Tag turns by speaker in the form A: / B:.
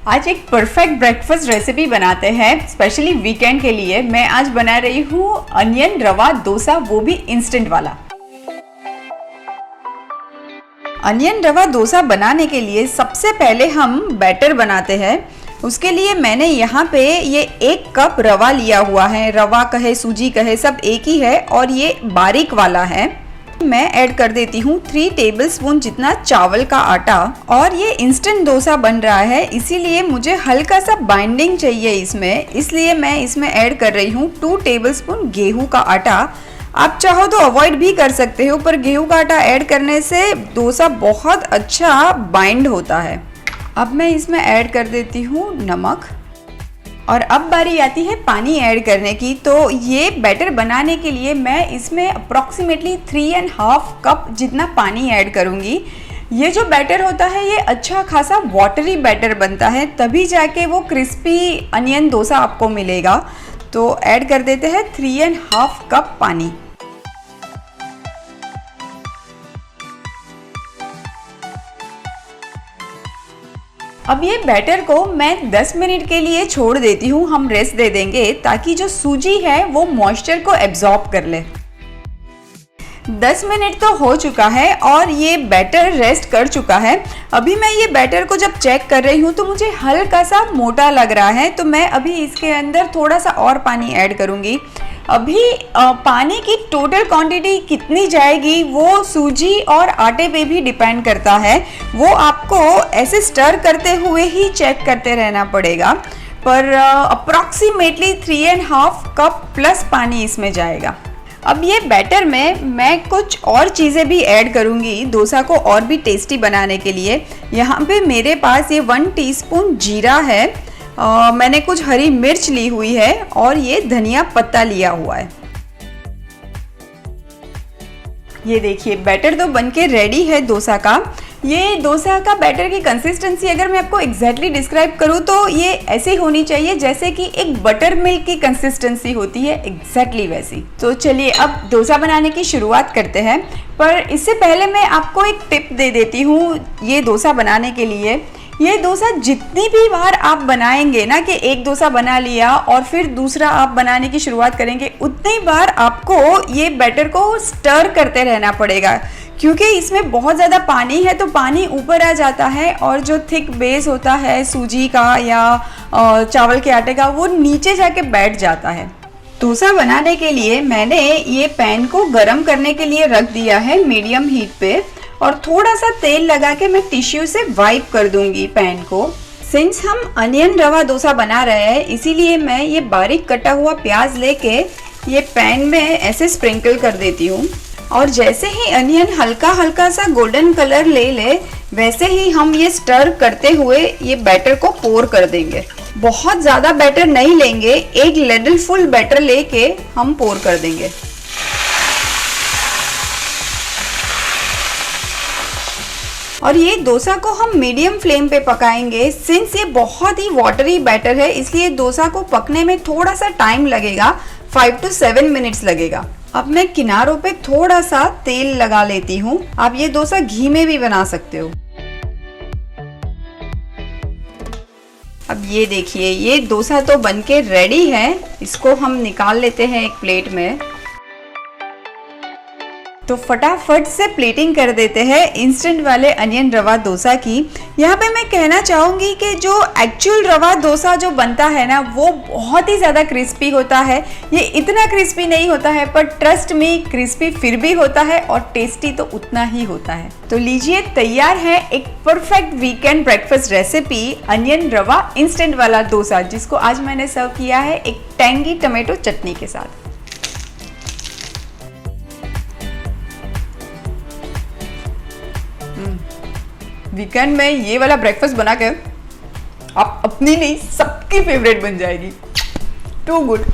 A: आज एक perfect breakfast recipe बनाते हैं स्पेशली वीकेंड के लिए। मैं आज बना रही हूँ अनियन रवा डोसा, वो भी इंस्टेंट वाला। अनियन रवा डोसा बनाने के लिए सबसे पहले हम बैटर बनाते हैं। उसके लिए मैंने यहाँ पे ये 1 कप रवा लिया हुआ है। रवा कहे सूजी कहे सब एक ही है और ये बारीक वाला है। मैं ऐड कर देती हूँ 3 टेबलस्पून जितना चावल का आटा। और ये इंस्टेंट डोसा बन रहा है, इसीलिए मुझे हल्का सा बाइंडिंग चाहिए इसमें, इसलिए मैं इसमें ऐड कर रही हूँ 2 टेबलस्पून गेहूं का आटा। आप चाहो तो अवॉइड भी कर सकते हो, पर गेहूं का आटा ऐड करने से डोसा बहुत अच्छा बाइंड होता है। अब मैं इसमें ऐड कर देती हूँ नमक। और अब बारी आती है पानी ऐड करने की। तो ये बैटर बनाने के लिए मैं इसमें अप्रॉक्सीमेटली 3.5 कप जितना पानी ऐड करूँगी। ये जो बैटर होता है ये अच्छा खासा वाटरी बैटर बनता है, तभी जाके वो क्रिस्पी अनियन डोसा आपको मिलेगा। तो ऐड कर देते हैं 3.5 कप पानी। अब ये बैटर को मैं 10 मिनट के लिए छोड़ देती हूँ। हम रेस्ट दे देंगे ताकि जो सूजी है वो मॉइस्चर को एब्जॉर्ब कर ले। 10 मिनट तो हो चुका है और ये बैटर रेस्ट कर चुका है। अभी मैं ये बैटर को जब चेक कर रही हूँ तो मुझे हल्का सा मोटा लग रहा है, तो मैं अभी इसके अंदर थोड़ा सा और पानी ऐड करूँगी। अभी पानी की टोटल क्वांटिटी कितनी जाएगी वो सूजी और आटे पे भी डिपेंड करता है। वो आपको ऐसे स्टर करते हुए ही चेक करते रहना पड़ेगा, पर अप्रॉक्सीमेटली 3.5 कप प्लस पानी इसमें जाएगा। अब ये बैटर में मैं कुछ और चीज़ें भी ऐड करूँगी डोसा को और भी टेस्टी बनाने के लिए। यहाँ पे मेरे पास ये 1 टीस्पून जीरा है, मैंने कुछ हरी मिर्च ली हुई है और ये धनिया पत्ता लिया हुआ है। ये देखिए बैटर तो बनके रेडी है डोसा का। ये डोसा का बैटर की कंसिस्टेंसी अगर मैं आपको एग्जैक्टली डिस्क्राइब करूँ तो ये ऐसे होनी चाहिए जैसे कि एक बटर मिल्क की कंसिस्टेंसी होती है, एग्जैक्टली वैसी। तो चलिए अब डोसा बनाने की शुरुआत करते हैं, पर इससे पहले मैं आपको एक टिप दे देती हूँ ये डोसा बनाने के लिए। ये डोसा जितनी भी बार आप बनाएंगे ना, कि एक डोसा बना लिया और फिर दूसरा आप बनाने की शुरुआत करेंगे, उतनी बार आपको ये बैटर को स्टर करते रहना पड़ेगा, क्योंकि इसमें बहुत ज़्यादा पानी है तो पानी ऊपर आ जाता है और जो थिक बेस होता है सूजी का या चावल के आटे का वो नीचे जाके बैठ जाता है। डोसा बनाने के लिए मैंने ये पैन को गरम करने के लिए रख दिया है मीडियम हीट पे, और थोड़ा सा तेल लगा के मैं टिश्यू से वाइप कर दूंगी पैन को। सिंस हम अनियन रवा डोसा बना रहे हैं इसीलिए मैं ये बारीक कटा हुआ प्याज लेके ये पैन में ऐसे स्प्रिंकल कर देती हूँ। और जैसे ही अनियन हल्का हल्का सा गोल्डन कलर ले ले वैसे ही हम ये स्टर करते हुए ये बैटर को पोर कर देंगे। बहुत ज़्यादा बैटर नहीं लेंगे, एक लेडल फुल बैटर लेके हम पोर कर देंगे। और ये डोसा को हम मीडियम फ्लेम पे पकाएंगे। सिंस ये बहुत ही वाटरी बैटर है इसलिए डोसा को पकने में थोड़ा सा टाइम लगेगा, 5 to 7 मिनट्स लगेगा। अब मैं किनारों पे थोड़ा सा तेल लगा लेती हूँ। आप ये डोसा घी में भी बना सकते हो। अब ये देखिए ये डोसा तो बनके रेडी है, इसको हम निकाल लेते हैं एक प्लेट में। तो फटाफट से प्लेटिंग कर देते हैं इंस्टेंट वाले अनियन रवा डोसा की। यहाँ पे मैं कहना चाहूँगी कि जो एक्चुअल रवा डोसा जो बनता है ना वो बहुत ही ज़्यादा क्रिस्पी होता है। ये इतना क्रिस्पी नहीं होता है, पर ट्रस्ट मी क्रिस्पी फिर भी होता है और टेस्टी तो उतना ही होता है। तो लीजिए तैयार है एक perfect weekend breakfast recipe onion रवा इंस्टेंट वाला डोसा, जिसको आज मैंने सर्व किया है एक टैंगी टमेटो चटनी के साथ। वीकेंड में ये वाला ब्रेकफास्ट बना के आप अपनी नहीं सबकी फेवरेट बन जाएगी। Too good.